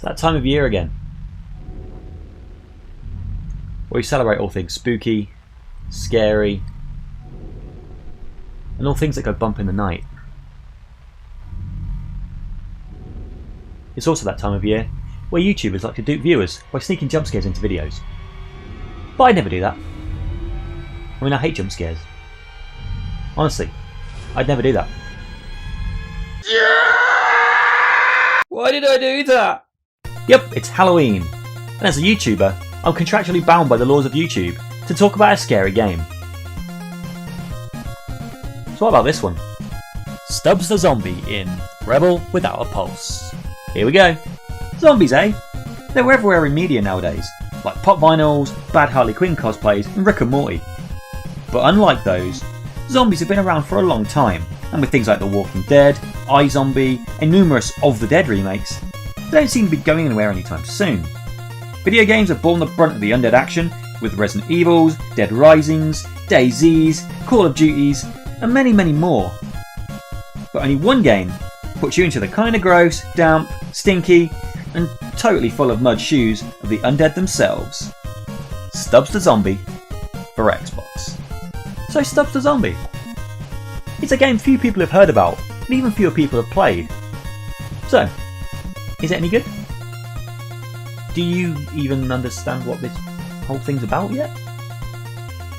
that time of year again, where we celebrate all things spooky, scary, and all things that go bump in the night. It's also that time of year where YouTubers like to dupe viewers by sneaking jump scares into videos. But I'd never do that. I mean, I hate jump scares. Honestly, I'd never do that. Why did I do that? Yep, it's Halloween. And as a YouTuber, I'm contractually bound by the laws of YouTube to talk about a scary game. So what about this one? Stubbs the Zombie in Rebel Without a Pulse. Here we go. Zombies, eh? They're everywhere in media nowadays, like pop vinyls, bad Harley Quinn cosplays, and Rick and Morty. But unlike those, zombies have been around for a long time, and with things like The Walking Dead, iZombie, and numerous Of the Dead remakes, they don't seem to be going anywhere anytime soon. Video games have borne the brunt of the undead action, with Resident Evils, Dead Risings, DayZs, Call of Duties, and many, many more. But only one game puts you into the kinda gross, damp, stinky, and totally full of mud shoes of the undead themselves. Stubbs the Zombie for Xbox. So Stubbs the Zombie. It's a game few people have heard about, and even fewer people have played. So, is it any good? Do you even understand what this whole thing's about yet?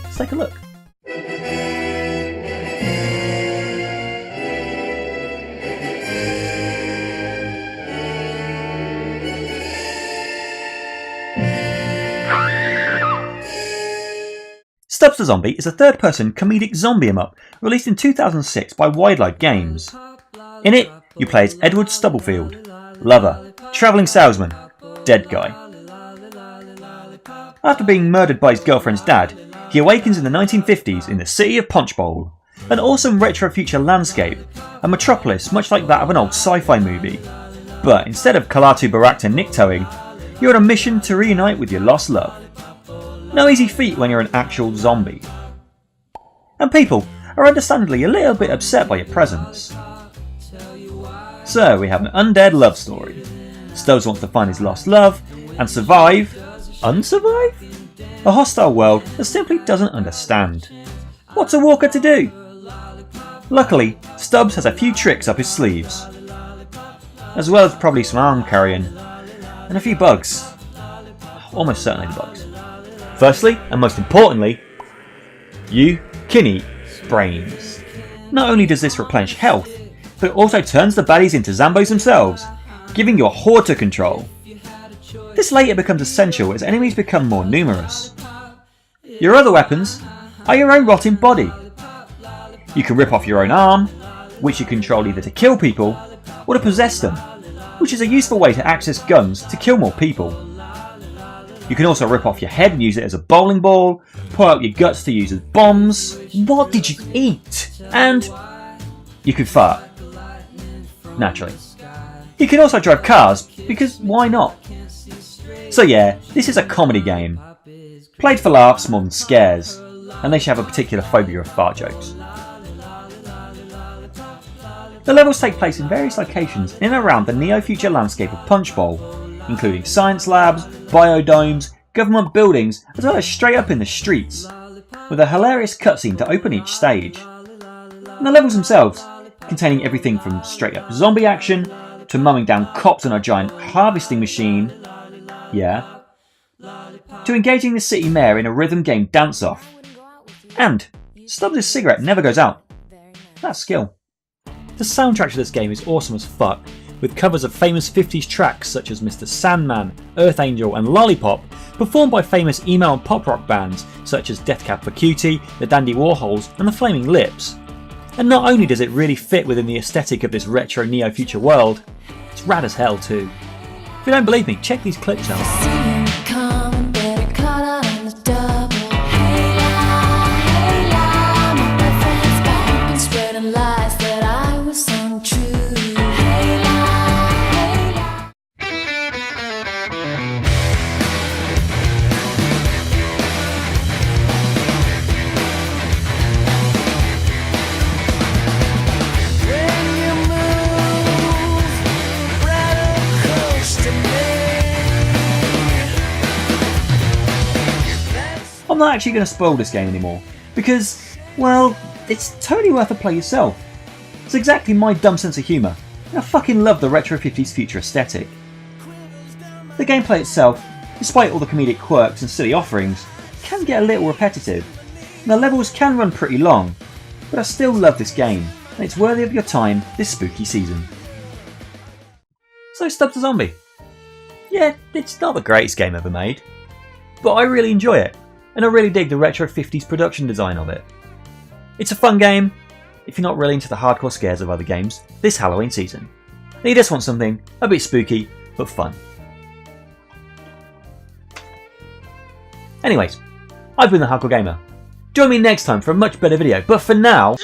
Let's take a look. Stubbs the Zombie is a third-person comedic zombie em-up released in 2006 by Wildlife Games. In it, you play as Edward Stubblefield, lover, travelling salesman, dead guy. After being murdered by his girlfriend's dad, he awakens in the 1950s in the city of Punchbowl, an awesome retro-future landscape, a metropolis much like that of an old sci-fi movie. But instead of Kalatu Barakta Niktoing, you're on a mission to reunite with your lost love. No easy feat when you're an actual zombie. And people are understandably a little bit upset by your presence. So we have an undead love story. Stubbs wants to find his lost love and survive, unsurvive? A hostile world that simply doesn't understand. What's a walker to do? Luckily, Stubbs has a few tricks up his sleeves. As well as probably some arm carrying and a few bugs. Almost certainly the bugs. Firstly, and most importantly, you can eat brains. Not only does this replenish health, but it also turns the baddies into Zambos themselves, giving you a horde to control. This later becomes essential as enemies become more numerous. Your other weapons are your own rotting body. You can rip off your own arm, which you control either to kill people or to possess them, which is a useful way to access guns to kill more people. You can also rip off your head and use it as a bowling ball, pull out your guts to use as bombs. What did you eat? And you can fart. Naturally. You can also drive cars, because why not? So yeah, this is a comedy game. Played for laughs more than scares, unless you have a particular phobia of fart jokes. The levels take place in various locations in and around the neo-future landscape of Punchbowl, including science labs, biodomes, government buildings, as well as straight up in the streets, with a hilarious cutscene to open each stage. And the levels themselves, containing everything from straight up zombie action, to mowing down cops on a giant harvesting machine, yeah, to engaging the city mayor in a rhythm game dance-off. And Stubbs' cigarette never goes out. That's skill. The soundtrack to this game is awesome as fuck, with covers of famous 50s tracks such as Mr. Sandman, Earth Angel and Lollipop, performed by famous emo and pop rock bands such as Death Cab for Cutie, the Dandy Warhols and the Flaming Lips. And not only does it really fit within the aesthetic of this retro neo-future world, it's rad as hell too. If you don't believe me, check these clips out. To me. I'm not actually going to spoil this game anymore, because, well, it's totally worth a play yourself. It's exactly my dumb sense of humour, and I fucking love the retro 50s future aesthetic. The gameplay itself, despite all the comedic quirks and silly offerings, can get a little repetitive, and the levels can run pretty long, but I still love this game, and it's worthy of your time this spooky season. So Stubbs the Zombie. Yeah, it's not the greatest game ever made, but I really enjoy it, and I really dig the retro 50s production design of it. It's a fun game, if you're not really into the hardcore scares of other games, this Halloween season. And you just want something a bit spooky, but fun. Anyways, I've been the Hardcore Gamer. Join me next time for a much better video, but for now...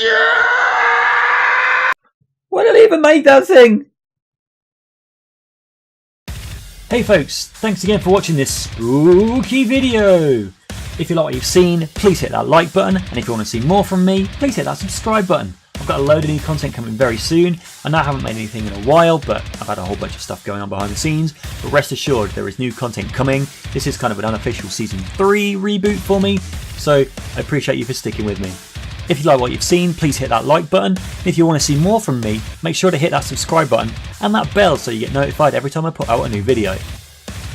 Why did I even make that thing? Hey folks, thanks again for watching this spooky video. If you like what you've seen, please hit that like button, and if you want to see more from me, please hit that subscribe button. I've got a load of new content coming very soon. I know I haven't made anything in a while, but I've had a whole bunch of stuff going on behind the scenes. But rest assured, there is new content coming. This is kind of an unofficial Season 3 reboot for me, so I appreciate you for sticking with me. If you like what you've seen, please hit that like button. And if you want to see more from me, make sure to hit that subscribe button and that bell so you get notified every time I put out a new video.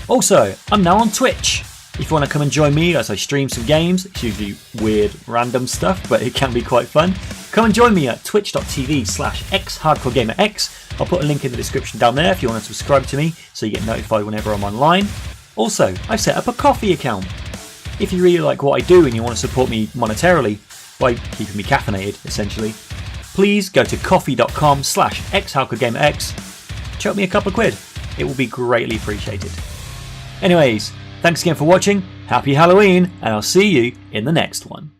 Also, I'm now on Twitch. If you want to come and join me as I stream some games, it's usually weird, random stuff, but it can be quite fun. Come and join me at twitch.tv/xHARDCOREGAMErx. I'll put a link in the description down there if you want to subscribe to me so you get notified whenever I'm online. Also, I've set up a Ko-fi account. If you really like what I do and you want to support me monetarily, by keeping me caffeinated, essentially, please go to coffee.com/xHARDCOREGAMErx. Chuck me a couple of quid. It will be greatly appreciated. Anyways, thanks again for watching, happy Halloween, and I'll see you in the next one.